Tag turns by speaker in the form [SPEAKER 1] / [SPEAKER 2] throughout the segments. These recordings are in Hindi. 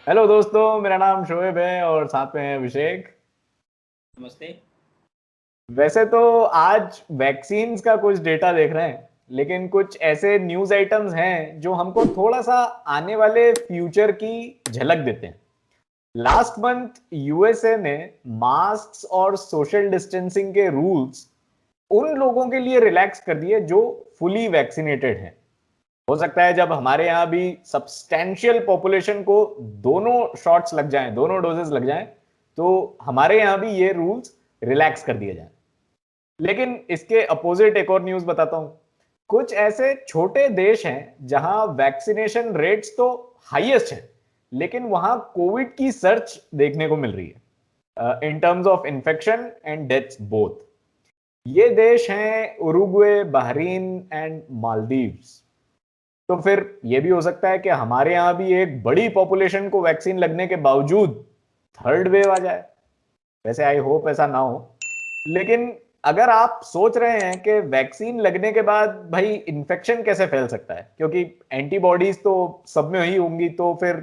[SPEAKER 1] हेलो दोस्तों, मेरा नाम शोएब है और साथ में है अभिषेक।
[SPEAKER 2] नमस्ते।
[SPEAKER 1] वैसे तो आज वैक्सीन्स का कुछ डेटा देख रहे हैं, लेकिन कुछ ऐसे न्यूज़ आइटम्स हैं जो हमको थोड़ा सा आने वाले फ्यूचर की झलक देते हैं। लास्ट मंथ यूएसए ने मास्क और सोशल डिस्टेंसिंग के रूल्स उन लोगों के लिए रिलैक्स कर दिए जो फुली वैक्सीनेटेड हैं। हो सकता है जब हमारे यहाँ भी सब्सटैंशियल पॉपुलेशन को दोनों शॉट्स लग जाएं, दोनों डोजेस लग जाएं, तो हमारे यहाँ भी ये रूल्स रिलैक्स कर दिए जाएं। लेकिन इसके अपोजिट एक और न्यूज बताता हूं। कुछ ऐसे छोटे देश हैं जहां वैक्सीनेशन रेट्स तो हाईएस्ट है, लेकिन वहां कोविड की सर्च देखने को मिल रही है in terms of infection and deaths both. ये देश हैं उरुग्वे, बहरीन एंड मालदीव्स। तो फिर यह भी हो सकता है कि हमारे यहां भी एक बड़ी पॉपुलेशन को वैक्सीन लगने के बावजूद थर्ड वेव आ जाए। वैसे आई होप ऐसा ना हो, लेकिन अगर आप सोच रहे हैं कि वैक्सीन लगने के बाद भाई इन्फेक्शन कैसे फैल सकता है, क्योंकि एंटीबॉडीज तो सब में ही होंगी, तो फिर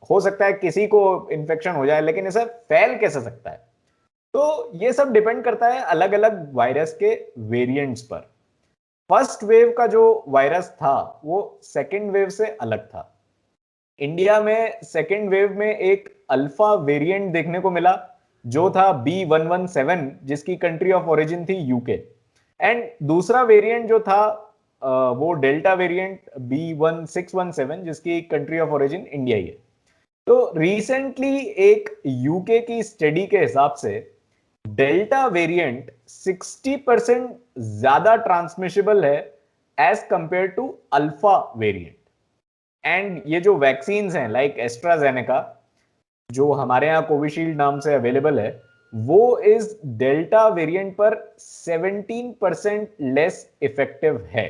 [SPEAKER 1] हो सकता है किसी को इन्फेक्शन हो जाए, लेकिन इसे फैल कैसे सकता है? तो ये सब डिपेंड करता है अलग अलग वायरस के वेरिएंट्स पर। फर्स्ट वेव का जो वायरस था वो सेकेंड वेव से अलग था। इंडिया में सेकेंड वेव में एक अल्फा वेरिएंट देखने को मिला जो था B117, जिसकी कंट्री ऑफ ओरिजिन थी यूके। एंड दूसरा वेरिएंट जो था वो डेल्टा वेरिएंट B1617, जिसकी कंट्री ऑफ ओरिजिन इंडिया ही है। तो रिसेंटली एक यूके की स्टडी के हिसाब से डेल्टा वेरिएंट 60% ज्यादा ट्रांसमिशेबल है as compared to alpha variant. And ये जो वैक्सीन हैं लाइक एस्ट्राजेनेका, जो हमारे यहाँ कोविशील्ड नाम से अवेलेबल है, वो इस डेल्टा वेरिएंट पर 17% लेस इफेक्टिव है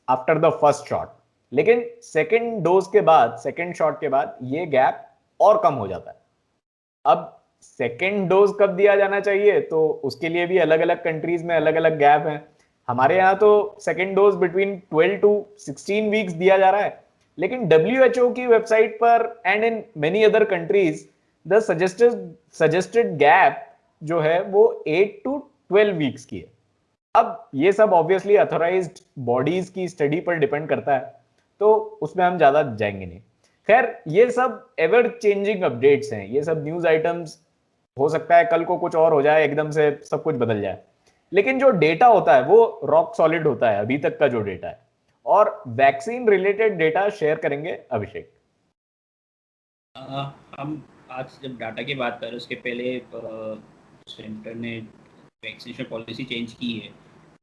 [SPEAKER 1] आफ्टर द फर्स्ट शॉट। लेकिन सेकेंड डोज के बाद, सेकेंड शॉट के बाद ये गैप और कम हो जाता है। अब सेकेंड डोज कब दिया जाना चाहिए, तो उसके लिए भी अलग अलग कंट्रीज में अलग अलग गैप है। हमारे यहाँ तो second dose between 12 to 16 weeks दिया जा रहा है, लेकिन WHO की वेबसाइट पर and in many other countries the suggested gap जो है वो 8 टू 12 वीक्स की है। अब ये सब ऑब्वियसली अथोराइज्ड बॉडीज की स्टडी पर डिपेंड करता है, तो उसमें हम ज्यादा जाएंगे नहीं। खैर, ये सब एवर चेंजिंग अपडेट्स हैं, ये सब न्यूज आइटम्स। हो सकता है कल को कुछ और हो जाए, एकदम से सब कुछ बदल जाए, लेकिन जो डेटा होता है वो रॉक सॉलिड होता है, अभी तक का जो डेटा है। और वैक्सीन रिलेटेड डेटा शेयर करेंगे अभिषेक।
[SPEAKER 2] हम आज जब डाटा की बात करें उसके पहले सेंटर ने वैक्सीनेशन पॉलिसी चेंज की है।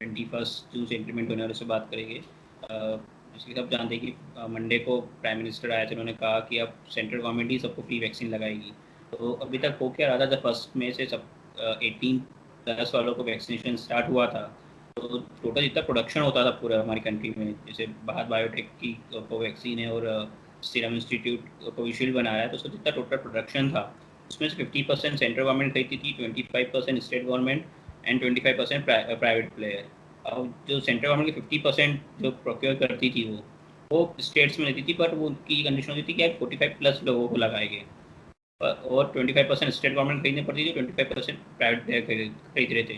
[SPEAKER 2] 21 जून से इम्प्लीमेंट होने वाले से बात करेंगे। जैसे कि सब जानते हैं कि मंडे को प्राइम मिनिस्टर आए थे, उन्होंने कहा कि अब सेंट्रल गवर्नमेंट ही सबको फ्री वैक्सीन लगाएगी। तो अभी तक हो क्या रहा था, जब 1 मई से सब 18+ वालों को वैक्सीनेशन स्टार्ट हुआ था, तो टोटल जितना प्रोडक्शन होता था पूरा हमारी कंट्री में, जैसे भारत बायोटेक की कोवैक्सीन है और सीरम इंस्टीट्यूट कोविशील्ड बनाया है, तो उसका जितना टोटल प्रोडक्शन था उसमें से 50% सेंट्रल गवर्नमेंट खरीदती थी, 25% state government and 25% private player. अब जो सेंट्रल गवर्नमेंट की 50% जो प्रोक्योर करती थी वो स्टेट्स में लेती थी, पर वो उनकी कंडीशन होती थी कि आप 45+ लोगों को लगाएंगे, और 25% स्टेट गवर्नमेंट खरीदनी पड़ती थी, 25% प्राइवेट प्लेयर खरीद रहे थे।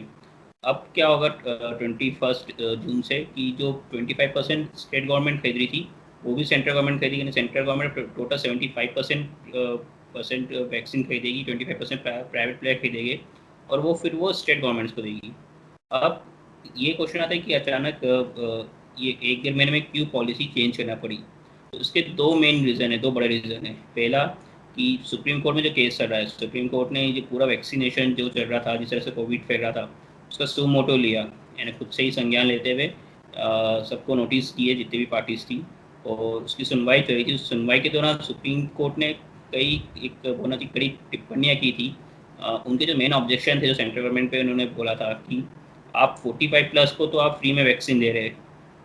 [SPEAKER 2] अब क्या होगा 21 जून से, कि जो 25% स्टेट गवर्नमेंट खरीद रही थी वो भी सेंट्रल गवर्नमेंट खरीदेगी। सेंट्रल गवर्नमेंट टोटल 75% वैक्सीन खरीदेगी, 25% प्राइवेट प्लेयर खरीदेंगे, और वो फिर वो स्टेट गवर्नमेंट्स को देगी। अब ये क्वेश्चन आता है कि अचानक ये 1 डेढ़ महीने में क्यों पॉलिसी चेंज करना पड़ी। तो इसके दो मेन रीज़न है, दो बड़े रीज़न है। पहला कि सुप्रीम कोर्ट में जो केस चल रहा है, सुप्रीम कोर्ट ने ये पूरा वैक्सीनेशन जो चल रहा था, जिस तरह से कोविड फैल रहा था, उसका सू मोटो लिया, यानी खुद से ही संज्ञान लेते हुए सबको नोटिस किए, जितनी भी पार्टीज थी, और उसकी सुनवाई चल रही थी। उस सुनवाई के दौरान सुप्रीम कोर्ट ने कई एक बहुत ही कड़ी टिप्पणियाँ की थी। उनके जो मेन ऑब्जेक्शन थे जो सेंट्रल गवर्नमेंट पे, उन्होंने बोला था कि आप 45+ को तो आप फ्री में वैक्सीन दे रहे हैं,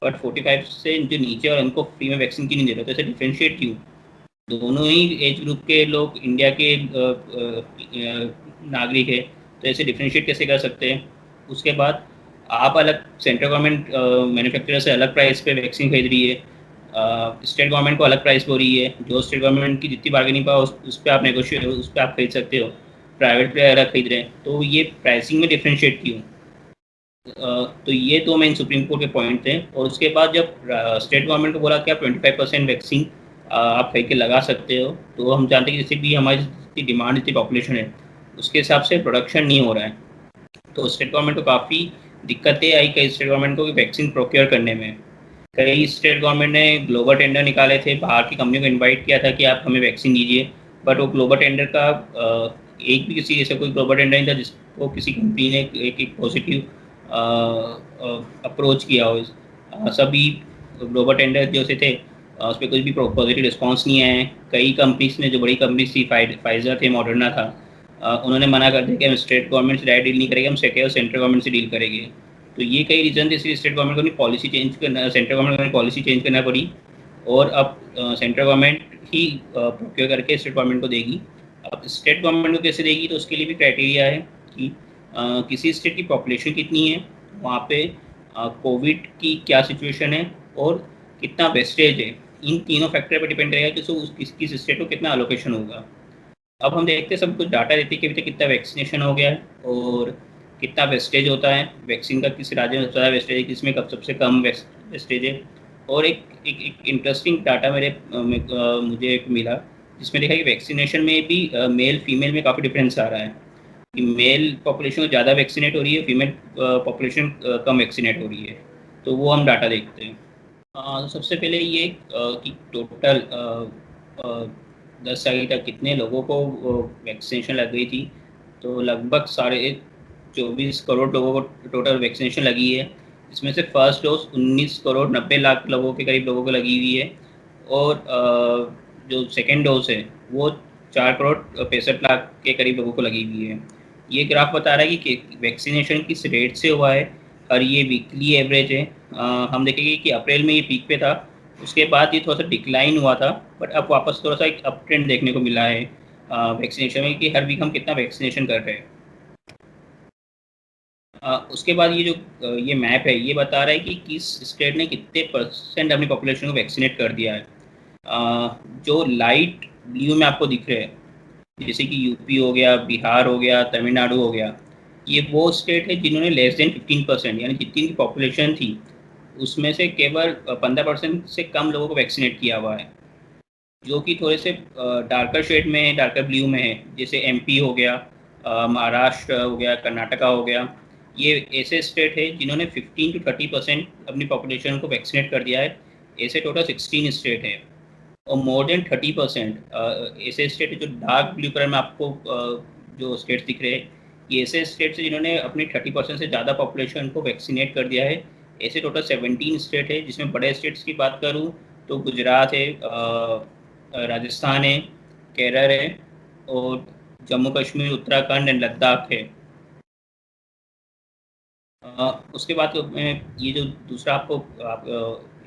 [SPEAKER 2] बट 45 से जो नीचे और उनको फ्री में वैक्सीन क्यों नहीं दे रहे, तो ऐसे डिफ्रेंशिएट क्यों? दोनों ही एज ग्रुप के लोग इंडिया के नागरिक है, तो ऐसे डिफ्रेंशिएट कैसे कर सकते हैं? उसके बाद आप अलग, सेंट्रल गवर्नमेंट मैन्युफैक्चरर से अलग प्राइस पे वैक्सीन खरीद रही है, स्टेट गवर्नमेंट को अलग प्राइस हो रही है, जो स्टेट गवर्नमेंट की जितनी बार्गेनिंग पावर उस पर आप नेगोशिएट, उस पर आप खरीद सकते हो, प्राइवेट प्लेयर अलग खरीद रहे हैं, तो ये प्राइसिंग में डिफ्रेंशिएट क्यों? तो ये दो मेन सुप्रीम कोर्ट के पॉइंट थे। और उसके बाद जब स्टेट गवर्नमेंट को बोला कि आप 25% वैक्सीन आप खरीद के लगा सकते हो, तो हम जानते हैं कि जैसे भी हमारी जितनी डिमांड, जितनी पॉपुलेशन है, उसके हिसाब से प्रोडक्शन नहीं हो रहा है। तो स्टेट गवर्नमेंट को काफ़ी दिक्कतें आई कई स्टेट गवर्नमेंट को वैक्सीन प्रोक्योर करने में। कई स्टेट गवर्नमेंट ने ग्लोबल टेंडर निकाले थे, बाहर की कंपनियों को इनवाइट किया था कि आप हमें वैक्सीन दीजिए, बट वो ग्लोबल टेंडर का एक भी किसी ऐसा कोई ग्लोबल टेंडर नहीं था जिसको किसी कंपनी ने एक पॉजिटिव अप्रोच किया हो। सभी ग्लोबल टेंडर जो से थे उस पर कुछ भी पॉजिटिव रिस्पांस नहीं आया है। कई कंपनीज ने, जो बड़ी कंपनीज थी, फाइजर थे, मॉडर्ना था, उन्होंने मना कर दिया कि हम स्टेट गवर्नमेंट से डायरेक्ट डील नहीं करेंगे, हम सेंट्रल गवर्नमेंट से डील करेंगे। तो ये कई रीज़न थे, इसलिए स्टेट गवर्नमेंट को अपनी पॉलिसी चेंज करना, सेंट्रल गवर्नमेंट को अपनी पॉलिसी चेंज करना पड़ी, और अब सेंट्रल गवर्नमेंट ही प्रोक्योर करके स्टेट गवर्नमेंट को देगी। अब स्टेट गवर्नमेंट को कैसे देगी, तो उसके लिए भी क्राइटेरिया है कि किसी स्टेट की पॉपुलेशन कितनी है, वहाँ पे कोविड की क्या सिचुएशन है, और कितना वेस्टेज है। इन तीनों फैक्टर पर डिपेंड करेगा कि किस स्टेट को कितना अलोकेशन होगा। अब हम देखते हैं, सब कुछ डाटा देते हैं कि अभी तक कितना वैक्सीनेशन हो गया है और कितना वेस्टेज होता है, वैक्सीन का किस राज्य में सबसे ज़्यादा वेस्टेज है, किसमें कब सबसे कम वेस्टेज है। और एक इंटरेस्टिंग डाटा मुझे एक मिला, जिसमें देखा कि वैक्सीनेशन में भी मेल फीमेल में काफ़ी डिफरेंस आ रहा है, कि मेल पॉपुलेशन ज़्यादा वैक्सीनेट हो रही है, फीमेल पॉपुलेशन कम वैक्सीनेट हो रही है। तो वो हम डाटा देखते हैं। सबसे पहले ये कि टोटल 10 साल तक कितने लोगों को वैक्सीनेशन लग गई थी, तो लगभग 24.25 करोड़ लोगों को टोटल वैक्सीनेशन लगी है। इसमें से फर्स्ट डोज 19 करोड़ 90 लाख लोगों के करीब लोगों को लगी हुई है, और जो सेकेंड डोज है वो 4 करोड़ 65 लाख के करीब लोगों को लगी हुई है। ये ग्राफ बता रहा है कि वैक्सीनेशन किस रेट से हुआ है, और ये वीकली एवरेज है। हम देखेंगे कि अप्रैल में ये पीक पे था, उसके बाद ये थोड़ा सा डिक्लाइन हुआ था, बट अब वापस थोड़ा सा एक अप ट्रेंड देखने को मिला है वैक्सीनेशन में, कि हर वीक हम कितना वैक्सीनेशन कर रहे हैं। उसके बाद ये जो ये मैप है, ये बता रहा है कि किस स्टेट ने कितने परसेंट अपनी पॉपुलेशन को वैक्सीनेट कर दिया है। जो लाइट ब्लू में आपको दिख रहे हैं, जैसे कि यूपी हो गया, बिहार हो गया, तमिलनाडु हो गया, ये वो स्टेट है जिन्होंने लेस देन 15%, यानी जितनी की पॉपुलेशन थी उसमें से केवल 15% से कम लोगों को वैक्सीनेट किया हुआ है। जो कि थोड़े से डार्कर शेड में है, डार्कर ब्लू में है, जैसे एमपी हो गया, महाराष्ट्र हो गया, कर्नाटका हो गया। ये ऐसे स्टेट है जिन्होंने 15 to 30% अपनी पॉपुलेशन को वैक्सीनेट कर दिया है। ऐसे टोटल 16 स्टेट है, और मोर देन 30% ऐसे स्टेट है, जो डार्क ब्लू कलर में आपको जो स्टेट्स दिख रहे हैं, ये ऐसे स्टेट्स है जिन्होंने अपनी 30% से ज़्यादा पॉपुलेशन को वैक्सीनेट कर दिया है। ऐसे टोटल 17 स्टेट है, जिसमें बड़े स्टेट्स की बात करूँ तो गुजरात है, राजस्थान है, केरल है, और जम्मू कश्मीर, उत्तराखंड एंड लद्दाख है। उसके बाद ये जो दूसरा आपको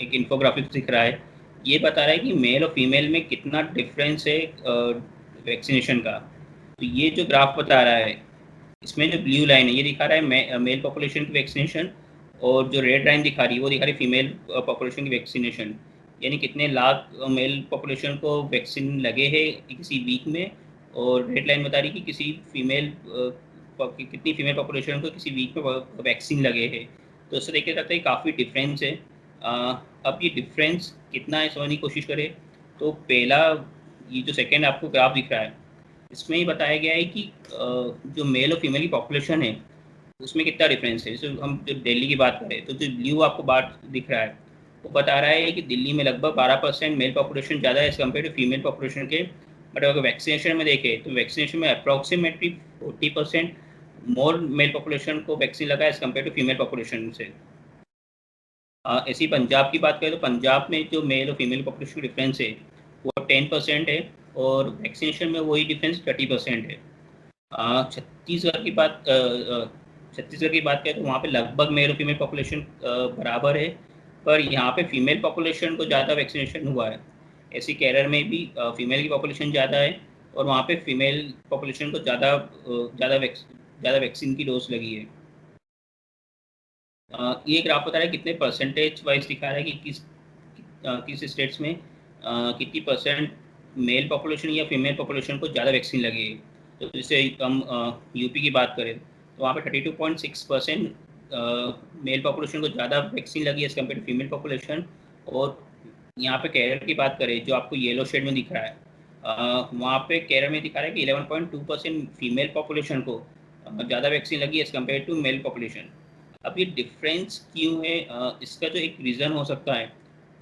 [SPEAKER 2] एक इन्फोग्राफिक दिख रहा है, ये बता रहा है कि मेल और फीमेल में कितना डिफरेंस है वैक्सीनेशन का। तो ये जो ग्राफ बता रहा है, इसमें जो ब्लू लाइन है ये दिखा रहा है मेल पॉपुलेशन की वैक्सीनेशन, और जो रेड लाइन दिखा रही है वो दिखा रही है फीमेल पॉपुलेशन की वैक्सीनेशन, यानी कितने लाख मेल पॉपुलेशन को वैक्सीन लगे हैं किसी वीक में, और रेड लाइन बता रही है कि किसी फीमेल कितनी फीमेल पॉपुलेशन को किसी वीक में वैक्सीन लगे हैं। तो उससे देखा जाता है काफ़ी डिफरेंस है। अब ये डिफरेंस कितना है समझने की कोशिश करें, तो पहला ये जो सेकेंड आपको ग्राफ दिख रहा है, इसमें ये बताया गया है कि जो मेल और फीमेल की पॉपुलेशन है उसमें कितना डिफरेंस है। जैसे हम जो दिल्ली की बात करें, तो जो ब्लू आपको बात दिख रहा है वो बता रहा है कि दिल्ली में लगभग 12% मेल पॉपुलेशन ज़्यादा है as compared to female population के। बट अगर वैक्सीनेशन में देखें तो वैक्सीनेशन में अप्रॉक्सीमेटली 40% मोर मेल पॉपुलेशन को वैक्सीन लगा as compared to female population से। ऐसी पंजाब की बात करें तो पंजाब में जो मेल और फीमेल पॉपुलेशन का डिफरेंस है वो 10% है, और वैक्सीनेशन में वही डिफरेंस 30% है। छत्तीसगढ़ की बात छत्तीसगढ़ की बात करें तो वहाँ पे लगभग मेल और फीमेल पॉपुलेशन बराबर है, पर यहाँ पे फीमेल पॉपुलेशन को ज़्यादा वैक्सीनेशन हुआ है। ऐसे केरल में भी फीमेल की पॉपुलेशन ज़्यादा है, और वहाँ पे फीमेल पॉपुलेशन को ज़्यादा वैक्सीन की डोज लगी है। ये ग्राफ बता रहा है कितने परसेंटेज वाइज दिखा रहा है कि किस स्टेट्स में कितनी परसेंट मेल पॉपुलेशन या फीमेल पॉपुलेशन को ज़्यादा वैक्सीन लगी है। तो जैसे हम यूपी की बात करें तो वहाँ पे 32.6% मेल पॉपुलेशन को ज़्यादा वैक्सीन लगी है as compared to female population. और यहाँ पे केरल की बात करें जो आपको येलो शेड में दिख रहा है, वहाँ पे केरल में दिखा रहा है कि 11.2% फीमेल पॉपुलेशन को ज़्यादा वैक्सीन लगी as compared to male population. अब ये डिफरेंस क्यों है, इसका जो एक रीज़न हो सकता है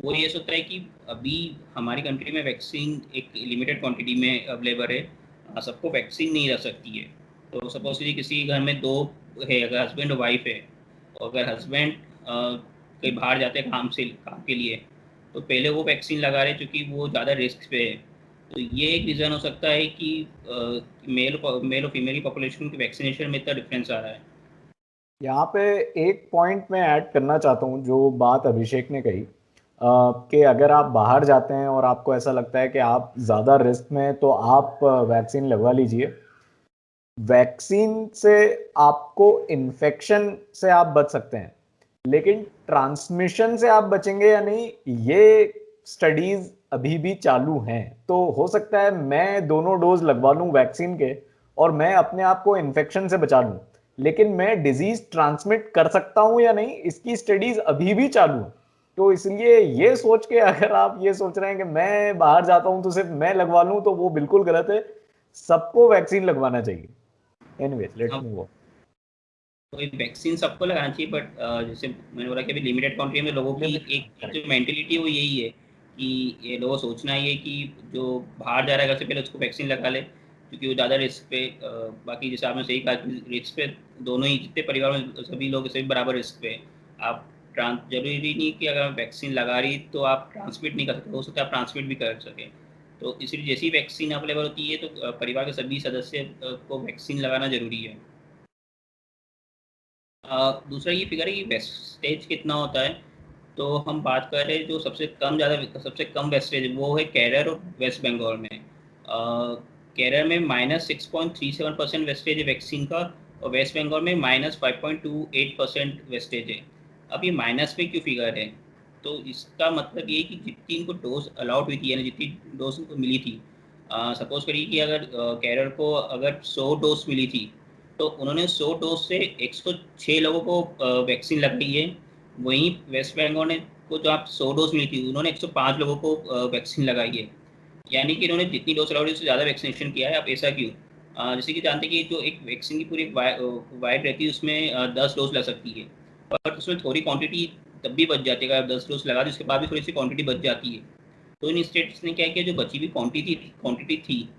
[SPEAKER 2] वो ये सकता है कि अभी हमारी कंट्री में वैक्सीन एक लिमिटेड क्वांटिटी में अवेलेबल है, सबको वैक्सीन नहीं रह सकती है। तो सपोजली किसी घर में दो है, अगर हस्बैंड और वाइफ है, और अगर हस्बैंड कहीं बाहर जाते हैं काम के लिए, तो पहले वो वैक्सीन लगा रहे क्योंकि वो ज़्यादा रिस्क पे है। तो ये एक रीज़न हो सकता है कि मेल और फीमेल की पॉपुलेशन की वैक्सीनेशन में इतना डिफरेंस आ रहा है।
[SPEAKER 1] यहाँ पे एक पॉइंट मैं ऐड करना चाहता हूँ, जो बात अभिषेक ने कही कि अगर आप बाहर जाते हैं और आपको ऐसा लगता है कि आप ज़्यादा रिस्क में हैं, तो आप वैक्सीन लगवा लीजिए। वैक्सीन से आपको इन्फेक्शन से आप बच सकते हैं, लेकिन ट्रांसमिशन से आप बचेंगे या नहीं, ये स्टडीज अभी भी चालू हैं। तो हो सकता है मैं दोनों डोज लगवा लूं वैक्सीन के और मैं अपने आप को इन्फेक्शन से बचा लूं, लेकिन मैं डिजीज ट्रांसमिट कर सकता हूं या नहीं, इसकी स्टडीज अभी भी चालू हैं। तो इसलिए ये सोच के अगर आप ये सोच रहे हैं कि मैं बाहर जाता हूं तो सिर्फ मैं लगवा लूं, तो वो बिल्कुल गलत है। सबको वैक्सीन लगवाना चाहिए। एनीवेज, लेट्स
[SPEAKER 2] अब
[SPEAKER 1] मूव ऑन।
[SPEAKER 2] तो ये वैक्सीन सबको लगाना चाहिए, बट जैसे मैंने बोला कि अभी लिमिटेड क्वांटिटी में लोगों की एक जो मेंटेलिटी है वो यही है कि ये लोगों सोचना ये कि जो बाहर जा रहा है घर से पहले उसको वैक्सीन लगा ले क्योंकि वो ज़्यादा रिस्क पे, बाकी जैसे आपने सही कहा कि रिस्क पे दोनों ही, जितने परिवार में सभी लोग सभी बराबर रिस्क पे हैं। आप जरूरी नहीं कि अगर वैक्सीन लगा रही तो आप ट्रांसमिट नहीं कर सकते, हो सकता है आप ट्रांसमिट भी कर सकें। तो इसलिए जैसी वैक्सीन अवेलेबल होती है तो परिवार के सभी सदस्य को वैक्सीन लगाना जरूरी है। दूसरा ये फिगर है कि वेस्टेज कितना होता है। तो हम बात कर रहे हैं जो सबसे कम वेस्टेज वो है केरल और वेस्ट बंगाल में। केरल में -6.37% वेस्टेज है वैक्सीन का, और वेस्ट बंगाल में -5.28% वेस्टेज है। अब ये माइनस में क्यों फिगर है, तो इसका मतलब ये है कि जितनी इनको डोज अलाउड हुई थी यानी जितनी डोज इनको मिली थी, सपोज करिए कि अगर केरल को अगर 100 डोज मिली थी तो उन्होंने 100 डोज से 106 लोगों को वैक्सीन लगाई है। वहीं वेस्ट बंगाल ने को जो आप 100 डोज मिली थी उन्होंने 105 लोगों को वैक्सीन लगाई है। यानी कि इन्होंने जितनी डोज लगाई उससे ज़्यादा वैक्सीनेशन किया है। आप ऐसा क्यों? जैसे कि जानते हैं कि जो एक वैक्सीन की पूरी वाइड रहती है उसमें 10 डोज लग सकती है, बट उसमें थोड़ी क्वांटिटी तब भी बच जाती है। अगर आप 10 डोज लगा दी उसके बाद भी थोड़ी सी क्वांटिटी बच जाती है। तो इन स्टेट्स ने क्या किया, जो बची हुई क्वांटिटी थी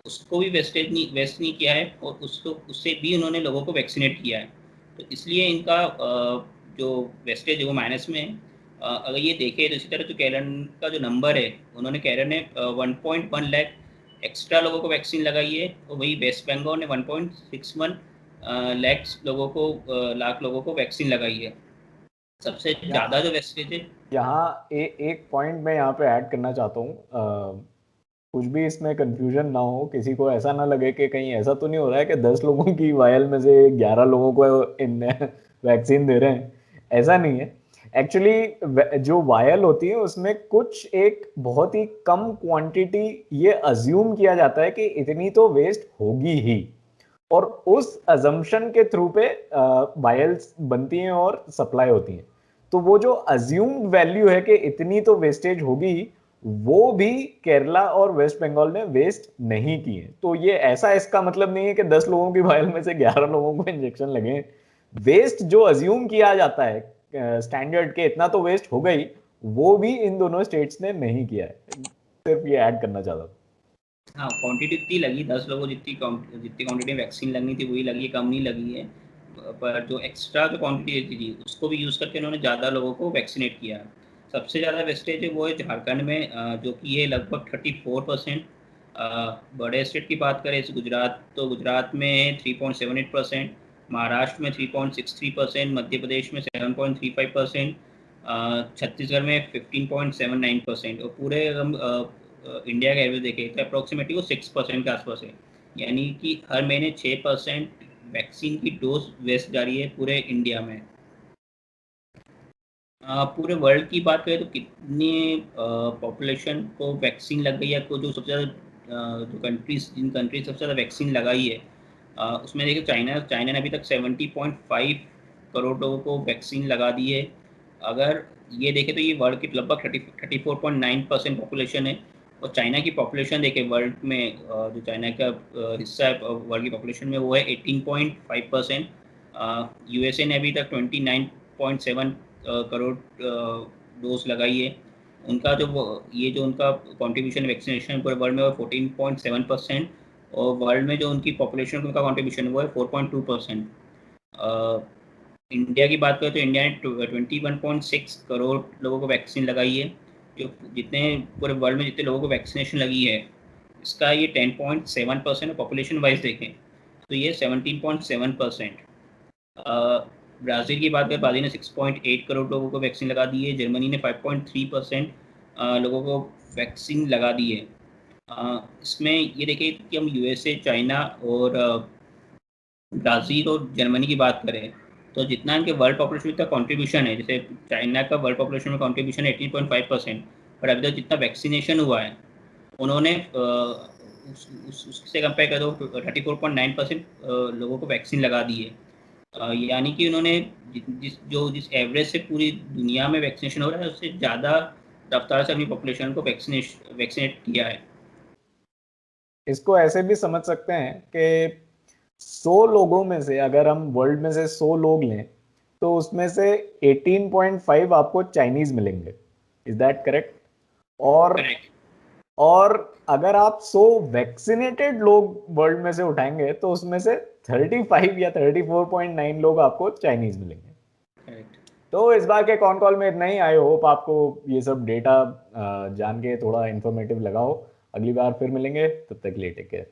[SPEAKER 2] उसको भी वेस्ट नहीं किया है, और उसको उससे भी उन्होंने लोगों को वैक्सीनेट किया है। तो इसलिए इनका जो वेस्टेज है वो माइनस में है। अगर ये देखें तो इसी तरह जो केरल का जो नंबर है, उन्होंने केरल ने 1.1 लाख एक्स्ट्रा लोगों को वैक्सीन लगाई है, और वही वेस्ट बंगाल ने 1.61 लाख लोगों को वैक्सीन लगाई है। सबसे ज़्यादा जो वेस्टेज है।
[SPEAKER 1] यहाँ एक पॉइंट मैं यहाँ पे ऐड करना चाहता हूँ। कुछ भी इसमें कंफ्यूजन ना हो, किसी को ऐसा ना लगे कि कहीं ऐसा तो नहीं हो रहा है कि 10 लोगों की वायल में से 11 लोगों को इन वैक्सीन दे रहे हैं। ऐसा नहीं है। एक्चुअली जो वायल होती है उसमें कुछ एक बहुत ही कम क्वांटिटी ये अज्यूम किया जाता है कि इतनी तो वेस्ट होगी ही, और उस अजम्पशन के थ्रू पे वायल्स बनती हैं और सप्लाई होती हैं। तो वो जो अज्यूम्ड वैल्यू है कि इतनी तो वेस्टेज होगी, वो भी केरला और वेस्ट बंगाल ने वेस्ट नहीं किए। तो ये ऐसा इसका मतलब नहीं है कि 10 लोगों की वायल में से 11 लोगों को इंजेक्शन लगे। वेस्ट जो अज्यूम किया जाता है स्टैंडर्ड के इतना तो वेस्ट हो गई, वो भी इन दोनों स्टेट्स ने नहीं किया है। सिर्फ ये ऐड करना चाहता था।
[SPEAKER 2] हाँ, क्वांटिटी इतनी लगी, 10 लोगों जितनी क्वांटिटी वैक्सीन लगनी थी वही लगी है, कम नहीं लगी है। पर जो एक्स्ट्रा जो क्वांटिटी थी उसको भी यूज़ करके उन्होंने ज़्यादा लोगों को वैक्सीनेट किया है। सबसे ज़्यादा वेस्टेज है वो है झारखंड में, जो कि है लगभग 34%। बड़े स्टेट की बात करें जैसे गुजरात, तो गुजरात में है 3.78%, महाराष्ट्र में 3.63%, मध्य प्रदेश में 7.35%, छत्तीसगढ़ में 15.79%, और पूरे हम इंडिया का एवरेज देखें तो अप्रोक्सीमेटली वो 6% के आसपास है। यानी कि हर महीने 6% वैक्सीन की डोज वेस्ट जा रही है पूरे इंडिया में। पूरे वर्ल्ड की बात करें तो कितने पॉपुलेशन को वैक्सीन लग गई है, को जो सबसे ज़्यादा जो कंट्रीज, जिन कंट्रीज सबसे ज़्यादा वैक्सीन लगाई है, उसमें देखिए चाइना चाइना ने अभी तक 70.5 करोड़ लोगों को वैक्सीन लगा दी है। अगर ये देखें तो ये वर्ल्ड की लगभग 34.9% पॉपुलेशन है। और चाइना की पॉपुलेशन देखें वर्ल्ड में, जो चाइना का हिस्सा है वर्ल्ड की पॉपुलेशन में, वो है 18.5%। यूएसए ने अभी तक 29.7 करोड़ डोज लगाई है। उनका ये जो उनका कंट्रीब्यूशन वैक्सीनेशन पूरे वर्ल्ड में वो 14.7%। और वर्ल्ड में जो उनकी पॉपुलेशन उनका कंट्रीब्यूशन है वो है 4.2%। इंडिया की बात करें तो इंडिया ने 21.6 करोड़ लोगों को वैक्सीन लगाई है। जो जितने पूरे वर्ल्ड में जितने लोगों को वैक्सीनेशन लगी है, इसका ये 10.7% पॉपुलेशन वाइज देखें तो ये 17.7%। ब्राज़ील की बात करें, ब्राज़ील ने 6.8 करोड़ लोगों को वैक्सीन लगा दी है। जर्मनी ने 5.3% लोगों को वैक्सीन लगा दी है। इसमें ये देखिए कि हम यूएसए, चाइना और ब्राज़ील और जर्मनी की बात करें तो जितना इनके वर्ल्ड पॉपुलेशन में इतना कॉन्ट्रीब्यूशन है, जैसे चाइना का वर्ल्ड पॉपुलेशन में कॉन्ट्रीब्यूशन है 18.5%, बट अभी तक जितना वैक्सीनेशन हुआ है उन्होंने उससे कंपेयर कर दो 34.9% लोगों को वैक्सीन लगा दी है। यानी कि उन्होंने जिस एवरेज से पूरी दुनिया में वैक्सीनेशन हो रहा है उससे ज़्यादा रफ्तार से अपनी पॉपुलेशन को वैक्सीनेट किया है।
[SPEAKER 1] इसको ऐसे भी समझ सकते हैं कि 100 लोगों में से अगर हम वर्ल्ड में से 100 लोग लें तो उसमें से 18.5 आपको चाइनीज मिलेंगे। Is that correct? और
[SPEAKER 2] करेक्ट।
[SPEAKER 1] और अगर आप 100 वैक्सीनेटेड लोग वर्ल्ड में से उठाएंगे तो उसमें से 35 या 34.9 लोग आपको चाइनीज मिलेंगे।
[SPEAKER 2] करेक्ट।
[SPEAKER 1] तो इस बार के कॉन कॉल में इतना ही। आई होप आपको ये सब डेटा जान के थोड़ा इंफॉर्मेटिव लगा हो। अगली बार फिर मिलेंगे, तब तक के लिए टेक केयर।